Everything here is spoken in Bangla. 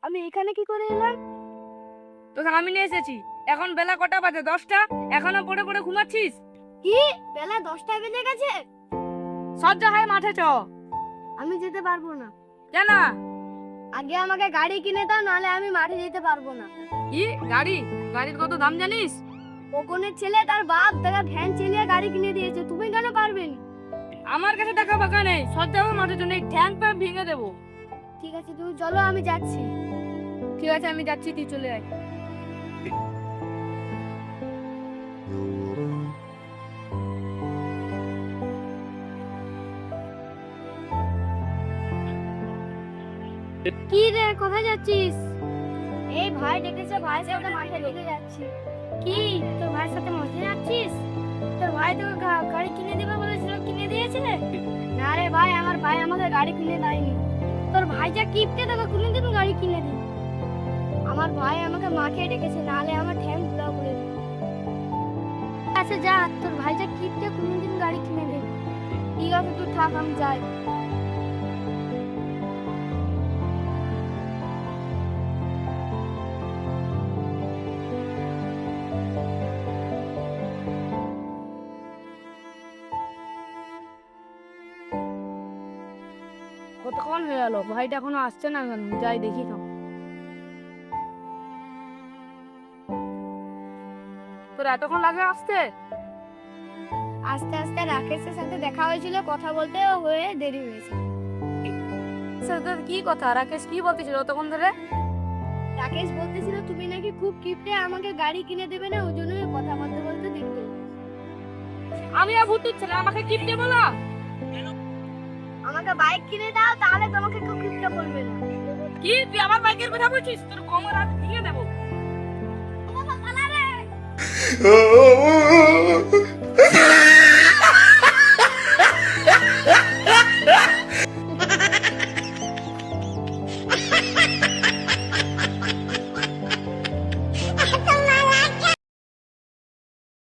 আমি এখানে কি করে এলাম? তোকে আমি নিয়ে এসেছি। এখন বেলা কটা বাজে? 10টা। এখনো পড়ে পড়ে ঘুমাচ্ছিস? কি বেলা 10টা বেজে গেছে? সজ্জা হয় মাঠে চ। আমি যেতে পারবো না। কেন? আগে আমাকে গাড়ি কিনে দাও, নাহলে আমি মাঠে যেতে পারবো না। কি গাড়ি? গাড়ির কত দাম জানিস? ওকনের ছেলে তার বাপ তাকে ভ্যান চালিয়ে গাড়ি কিনে দিয়েছে, তুমি কেন পারবে না? আমার কাছে টাকা ফাঁকা নেই। সজ্জা হবে মাঠের জন্য ঠ্যাং পা ভেঙে দেবো। ঠিক আছে, তুমি চলো, আমি যাচ্ছি। ঠিক আছে, আমি যাচ্ছি, তুই চলে আয়। কি রে, কোথায় যাচ্ছিস? এই ভাই ডেকেছে, ভাইয়ের সাথে মাঠে লেগে যাচ্ছি। কি তোর ভাইয়ের সাথে মাঠে যাচ্ছিস? তোর ভাই তোকে গাড়ি কিনে দেবে বলেছিল, কিনে দিয়েছে? না রে ভাই, আমার ভাই আমাকে গাড়ি কিনে দেয়নি। তোর ভাই যা কিপটে, তোকে কোনোদিন গাড়ি কিনে দিই। আমার ভাই আমাকে মাঠে ডেকেছে, নাহলে আমার ঠ্যাং বুলা করে দিবে। আচ্ছা যা, তোর ভাই যা কিপটে, কোনোদিন গাড়ি কিনে দেবে। ঠিক আছে, তুই থাক, আমি যাই। কতক্ষণ হয়ে গেল, ভাইটা এখনো আসছে না কেন? যাই দেখি তো। তোর এতক্ষণ লাগে আসতে? আস্তে আস্তে রাকেশের সাথে দেখা হয়েছিল, কথা বলতে হয়ে দেরি হয়েছে। তোর কি কথা? রাকেশ কি বলতেছিল তখন ধরে? রাকেশ বলতেছিল তুমি নাকি খুব কিপটে, আমাকে গাড়ি কিনে দেবে না, ওই জন্য কথা বলতে বলতে দেরি হয়ে গেছে। আমি আর ভূতুর ছেলে, আমাকে কিপটে বলা? আমাকে বাইক কিনে দাও, তাহলে তোমাকে কেউ কিপটে বলবে না। কি তুই আমার বাইকের কথা বলছিস? তোর কোমর হাত ভেঙে দেবো।